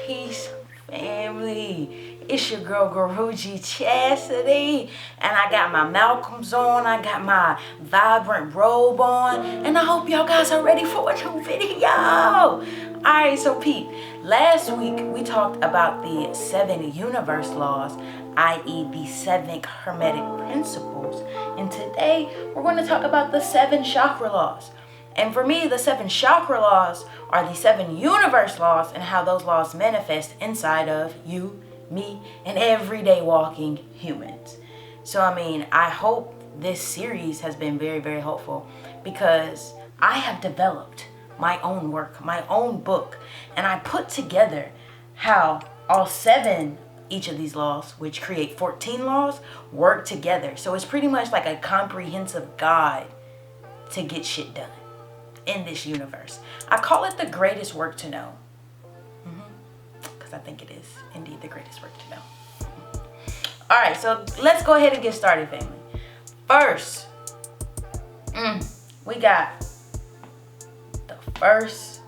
Peace, family. It's your girl Guruji Chastity, and I got my Malcolms on, I got my vibrant robe on, and I hope y'all guys are ready for a new video. Alright, so Pete, last week we talked about the 7 universe laws, i.e. the 7 Hermetic Principles, and today we're going to talk about the 7 Chakra Laws. And for me, the 7 Chakra Laws are the 7 universe laws and how those laws manifest inside of you, me, and everyday walking humans. So, I hope this series has been very, very helpful because I have developed my own work, my own book, and I put together how all 7 each of these laws, which create 14 laws, work together. So it's pretty much like a comprehensive guide to get shit done in this universe. I call it the greatest work to know. Because I think it is indeed the greatest work to know. Alright, so let's go ahead and get started, family. First, we got the first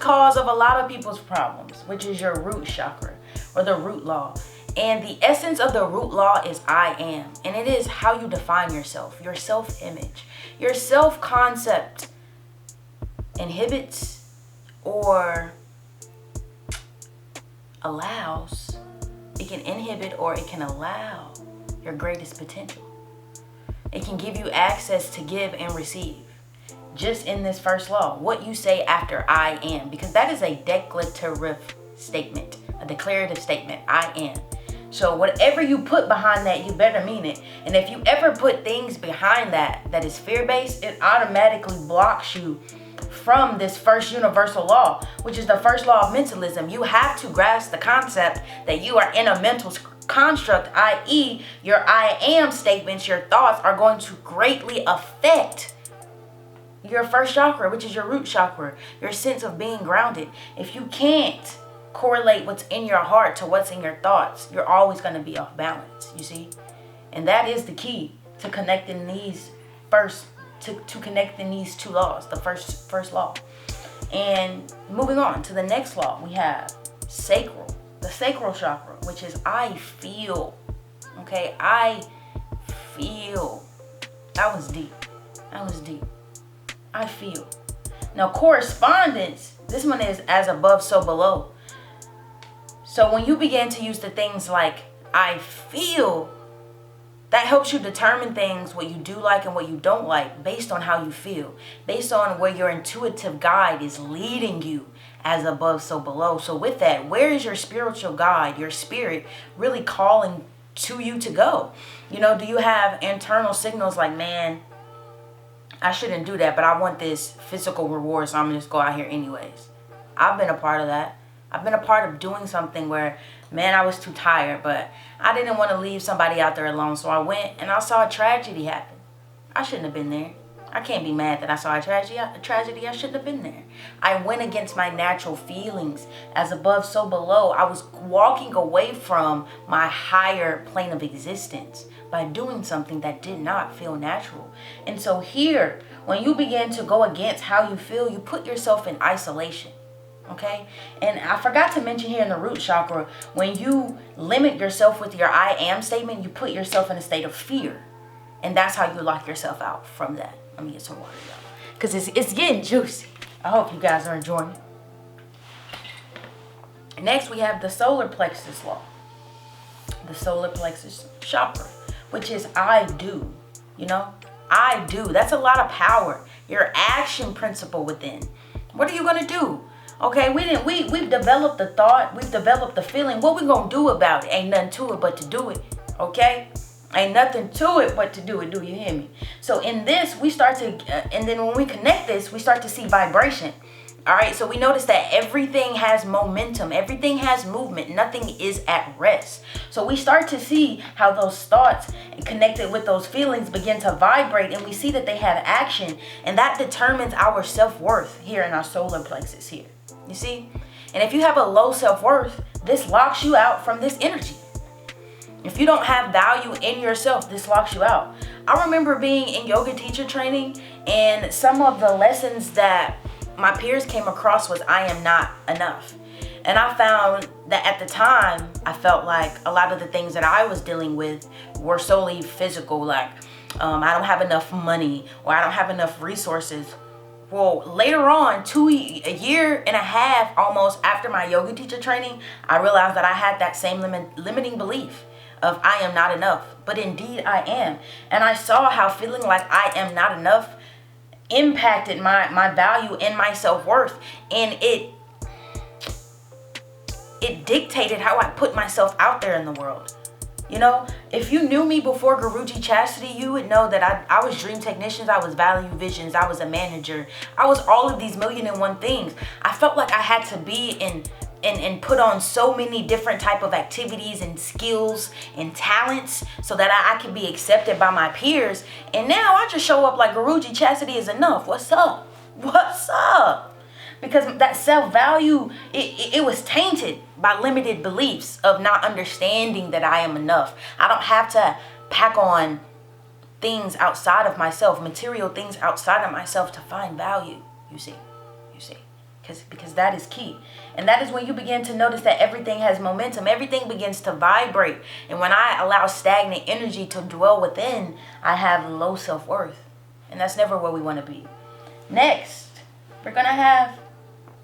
cause of a lot of people's problems, which is your root chakra, or the root law. And the essence of the root law is I am. And it is how you define yourself, your self-image. Your self-concept inhibits or allows. It can inhibit or it can allow your greatest potential. It can give you access to give and receive. Just in this first law, what you say after I am. Because that is a declarative statement, a declarative statement, I am. So whatever you put behind that, you better mean it. And if you ever put things behind that is fear-based, it automatically blocks you from this first universal law, which is the first law of mentalism. You have to grasp the concept that you are in a mental construct, i.e. your I am statements, your thoughts are going to greatly affect your first chakra, which is your root chakra, your sense of being grounded. If you can't correlate what's in your heart to what's in your thoughts, you're always going to be off balance, you see? And that is the key to connecting these to connecting these 2 laws, the first law. And moving on to the next law, we have the sacral chakra, which is I feel. Okay, I feel. That was deep. I feel. Now, correspondence, this one is as above, so below. So when you begin to use the things like I feel, that helps you determine things, what you do like and what you don't like, based on how you feel, based on where your intuitive guide is leading you, as above, so below. So with that, where is your spiritual guide, your spirit, really calling to you to go? You know, do you have internal signals like, man, I shouldn't do that, but I want this physical reward, so I'm gonna just go out here anyways? I've been a part of that. I've been a part of doing something where, man, I was too tired, but I didn't want to leave somebody out there alone. So I went and I saw a tragedy happen. I shouldn't have been there. I can't be mad that I saw a tragedy. I shouldn't have been there. I went against my natural feelings. As above, so below. I was walking away from my higher plane of existence by doing something that did not feel natural. And so here, when you begin to go against how you feel, you put yourself in isolation. Okay, and I forgot to mention here in the root chakra, when you limit yourself with your I am statement, you put yourself in a state of fear, and that's how you lock yourself out from that. Let me get some water, y'all, because it's getting juicy. I hope you guys are enjoying it. Next, we have the solar plexus law, the solar plexus chakra, which is I do. You know, I do. That's a lot of power. Your action principle within. What are you gonna do? Okay, we've developed the thought, we've developed the feeling. What we gonna do about it? Ain't nothing to it but to do it. Okay, ain't nothing to it but to do it. Do you hear me? So in this, we start to, and then when we connect this, we start to see vibration. All right, so we notice that everything has momentum, everything has movement, nothing is at rest. So we start to see how those thoughts connected with those feelings begin to vibrate, and we see that they have action, and that determines our self-worth here in our solar plexus here. You see? And if you have a low self-worth, this locks you out from this energy. If you don't have value in yourself, this locks you out. I remember being in yoga teacher training, and some of the lessons that my peers came across was I am not enough. And I found that at the time, I felt like a lot of the things that I was dealing with were solely physical, like I don't have enough money, or I don't have enough resources. Well, later on, a year and a half almost after my yoga teacher training, I realized that I had that same limiting belief of I am not enough. But indeed I am. And I saw how feeling like I am not enough impacted my value and my self-worth. And it dictated how I put myself out there in the world. You know, if you knew me before Guruji Chastity, you would know that I was Dream Technicians, I was Value Visions, I was a manager. I was all of these 1,000,001 things. I felt like I had to be and put on so many different type of activities and skills and talents so that I could be accepted by my peers. And now I just show up like Guruji Chastity is enough. What's up? What's up? Because that self-value, it was tainted by limited beliefs of not understanding that I am enough. I don't have to pack on things outside of myself, material things outside of myself to find value, you see. Because that is key. And that is when you begin to notice that everything has momentum. Everything begins to vibrate. And when I allow stagnant energy to dwell within, I have low self-worth. And that's never where we want to be. Next, we're going to have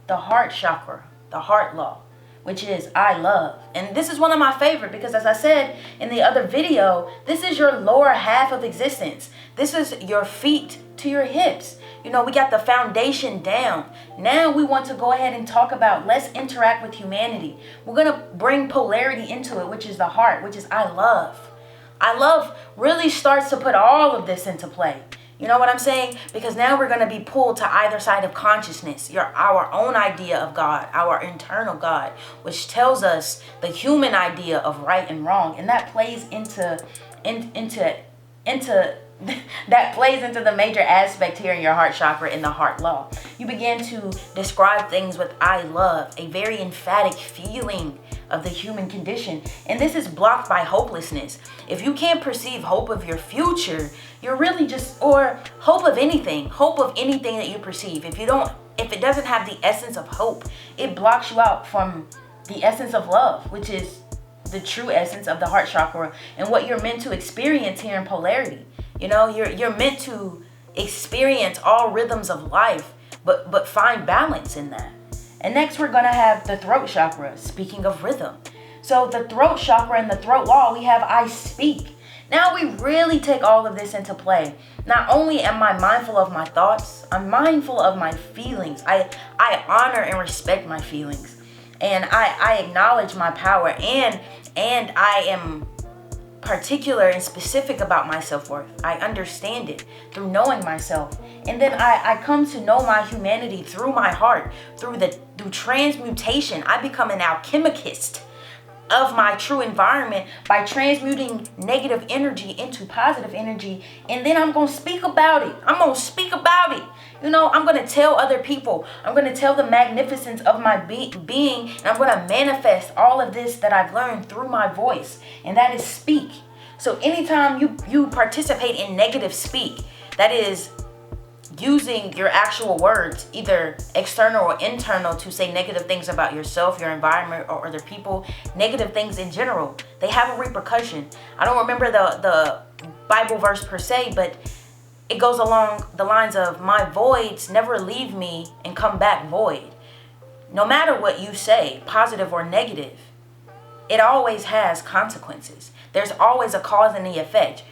the heart chakra, the heart law, which is I love. And this is one of my favorite because, as I said in the other video, this is your lower half of existence. This is your feet to your hips. You know, we got the foundation down. Now we want to go ahead and talk about let's interact with humanity. We're going to bring polarity into it, which is the heart, which is I love. I love really starts to put all of this into play. You know what I'm saying? Because now we're going to be pulled to either side of consciousness. Our own idea of God, our internal God, which tells us the human idea of right and wrong. And that plays into that plays into the major aspect here in your heart chakra in the heart law. You begin to describe things with I love, a very emphatic feeling of the human condition. And this is blocked by hopelessness. If you can't perceive hope of your future, you're really just, or hope of anything that you perceive. If it doesn't have the essence of hope, it blocks you out from the essence of love, which is the true essence of the heart chakra and what you're meant to experience here in polarity. You know, you're meant to experience all rhythms of life, but find balance in that. And next we're going to have the throat chakra, speaking of rhythm. So the throat chakra and the throat law, we have I speak. Now we really take all of this into play. Not only am I mindful of my thoughts, I'm mindful of my feelings. I honor and respect my feelings. And I acknowledge my power and I am particular and specific about my self-worth. I understand it through knowing myself. And then I come to know my humanity through my heart, through transmutation. I become an alchemist of my true environment by transmuting negative energy into positive energy. And then I'm going to speak about it. You know, I'm going to tell other people. I'm going to tell the magnificence of my being. And I'm going to manifest all of this that I've learned through my voice. And that is speak. So anytime you participate in negative speak, that is using your actual words, either external or internal, to say negative things about yourself, your environment, or other people, negative things in general, they have a repercussion. I don't remember the Bible verse per se, but it goes along the lines of my voids never leave me and come back void. No matter what you say, positive or negative, it always has consequences. There's always a cause and the effect.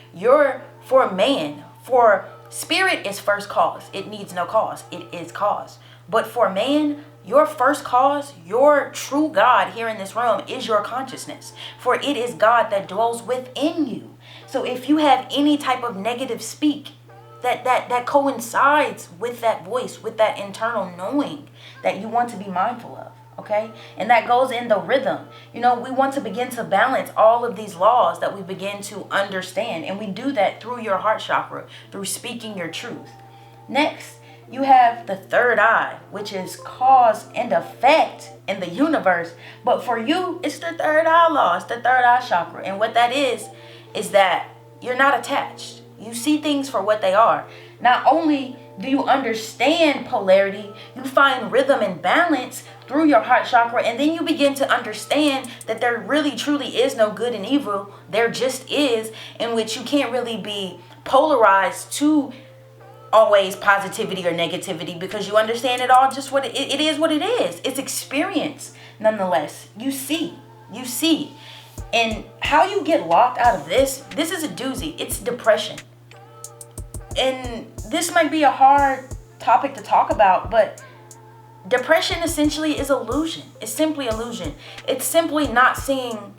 For man, for spirit is first cause. It needs no cause. It is cause. But for man, your first cause, your true God here in this realm is your consciousness. For it is God that dwells within you. So if you have any type of negative speak, that coincides with that voice, with that internal knowing that you want to be mindful of. Okay? And that goes in the rhythm. You know, we want to begin to balance all of these laws that we begin to understand. And we do that through your heart chakra, through speaking your truth. Next, you have the third eye, which is cause and effect in the universe. But for you, it's the third eye law. It's the third eye chakra. And what that is that you're not attached. You see things for what they are. Not only Do you understand polarity? You find rhythm and balance through your heart chakra, and then you begin to understand that there really truly is no good and evil. There just is, in which you can't really be polarized to always positivity or negativity, because you understand it all just what it is, what it is. It's experience nonetheless. You see. And how you get locked out of this is a doozy. It's depression. And this might be a hard topic to talk about, but depression essentially is illusion. It's simply illusion. It's simply not seeing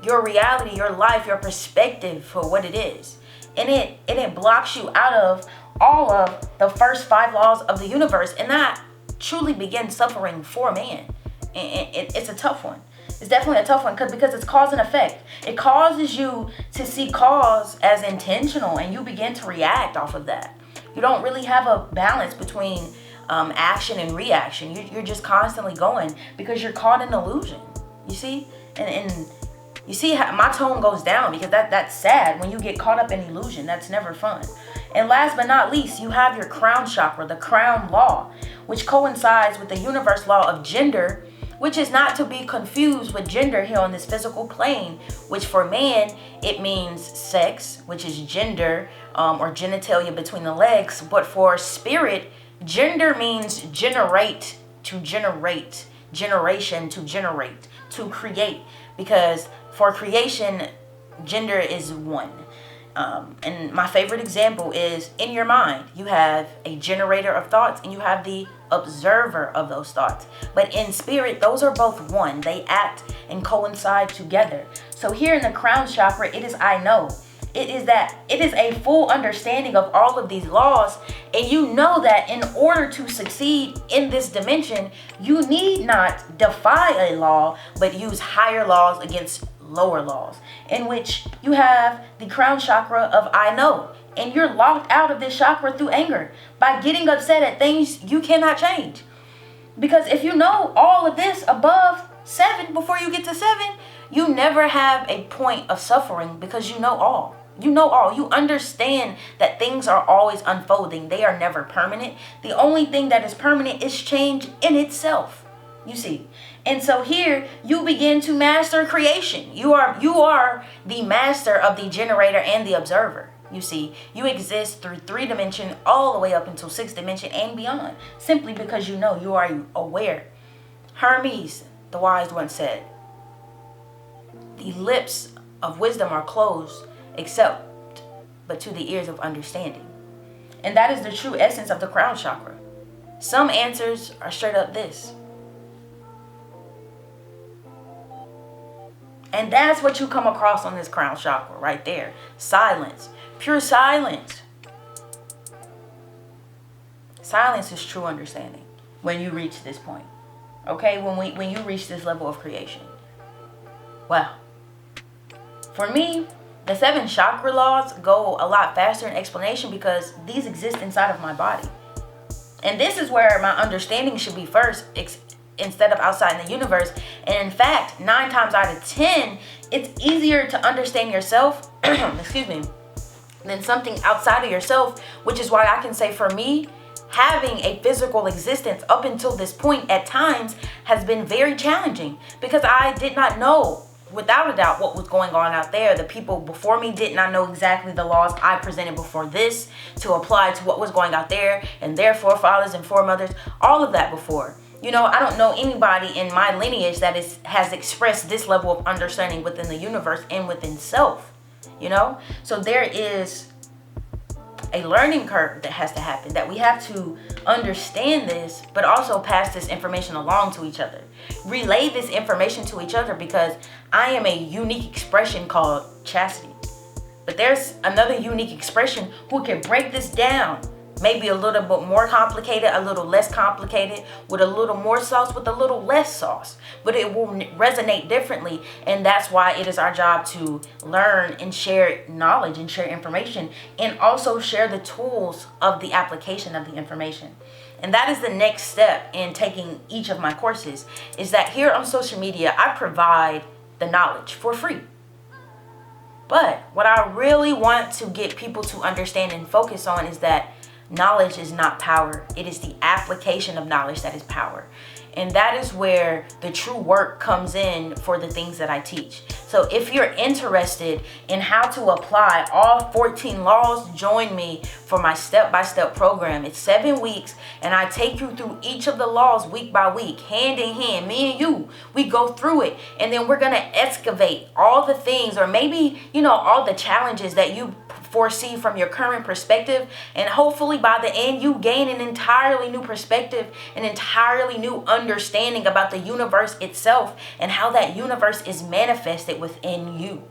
your reality, your life, your perspective for what it is. And it blocks you out of all of the first 5 laws of the universe. And that truly begins suffering for man. And it's a tough one. It's definitely a tough one because it's cause and effect. It causes you to see cause as intentional, and you begin to react off of that. You don't really have a balance between action and reaction. You're just constantly going because you're caught in illusion. You see? And you see how my tone goes down because that's sad when you get caught up in illusion. That's never fun. And last but not least, you have your crown chakra, the crown law, which coincides with the universe law of gender, which is not to be confused with gender here on this physical plane, which for man, it means sex, which is gender or genitalia between the legs. But for spirit, gender means generate, to generate, generation, to generate, to create. Because for creation, gender is one. And my favorite example is in your mind, you have a generator of thoughts and you have the observer of those thoughts. But in spirit, those are both one. They act and coincide together. So here in the crown chakra, it is I know. It is a full understanding of all of these laws. And you know that in order to succeed in this dimension, you need not defy a law, but use higher laws against lower laws, in which you have the crown chakra of I know. And you're locked out of this chakra through anger by getting upset at things you cannot change. Because if you know all of this above 7, before you get to 7, you never have a point of suffering because you know all. You know all. You understand that things are always unfolding. They are never permanent. The only thing that is permanent is change in itself. You see. And so here you begin to master creation. You are the master of the generator and the observer. You see, you exist through 3 dimension all the way up until 6 dimension and beyond, simply because you know you are aware. Hermes, the wise one, said, "The lips of wisdom are closed, except but to the ears of understanding." And that is the true essence of the crown chakra. Some answers are straight up this. And that's what you come across on this crown chakra right there. Silence. Pure silence. Silence is true understanding when you reach this point. Okay? When you reach this level of creation. Wow. For me, the 7 chakra laws go a lot faster in explanation because these exist inside of my body. And this is where my understanding should be first, instead of outside in the universe. And in fact, 9 times out of 10, it's easier to understand yourself, excuse me, than something outside of yourself, which is why I can say for me, having a physical existence up until this point at times has been very challenging because I did not know, without a doubt, what was going on out there. The people before me did not know exactly the laws I presented before this to apply to what was going out there and their forefathers and foremothers, all of that before. You know, I don't know anybody in my lineage that has expressed this level of understanding within the universe and within self, you know? So there is a learning curve that has to happen, that we have to understand this, but also pass this information along to each other. Relay this information to each other because I am a unique expression called chastity. But there's another unique expression who can break this down. Maybe a little bit more complicated, a little less complicated, with a little more sauce, with a little less sauce. But it will resonate differently. And that's why it is our job to learn and share knowledge and share information. And also share the tools of the application of the information. And that is the next step in taking each of my courses. Is that here on social media, I provide the knowledge for free. But what I really want to get people to understand and focus on is that knowledge is not power. It is the application of knowledge that is power. And that is where the true work comes in for the things that I teach. So if you're interested in how to apply all 14 laws, join me for my step-by-step program. It's 7 weeks, and I take you through each of the laws week by week, hand in hand. Me and you, we go through it, and then we're going to excavate all the things, or maybe, all the challenges that you foresee from your current perspective, and hopefully by the end you gain an entirely new perspective, an entirely new understanding about the universe itself and how that universe is manifested within you.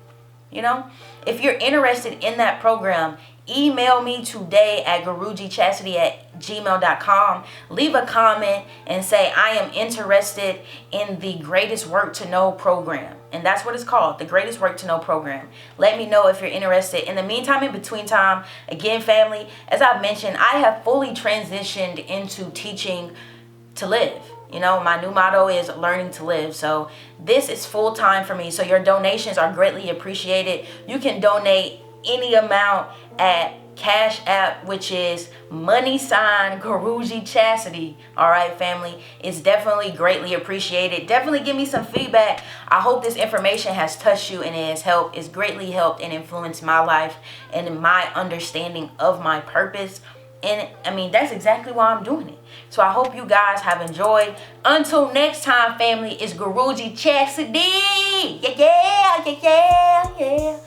If you're interested in that program, email me today at gurujichastity@gmail.com. Leave a comment and say, I am interested in the Greatest Work to Know program. And that's what it's called, the Greatest Work to Know program. Let me know if you're interested. In the meantime, in between time, again, family, as I've mentioned, I have fully transitioned into teaching to live. My new motto is learning to live. So this is full time for me. So your donations are greatly appreciated. You can donate any amount at Cash App, which is #Guruji Chastity. All right, family, it's definitely greatly appreciated. Definitely give me some feedback. I hope this information has touched you and it has helped. It's greatly helped and influenced my life and my understanding of my purpose. And that's exactly why I'm doing it. So I hope you guys have enjoyed. Until next time, family, it's Guruji Chastity. Yeah.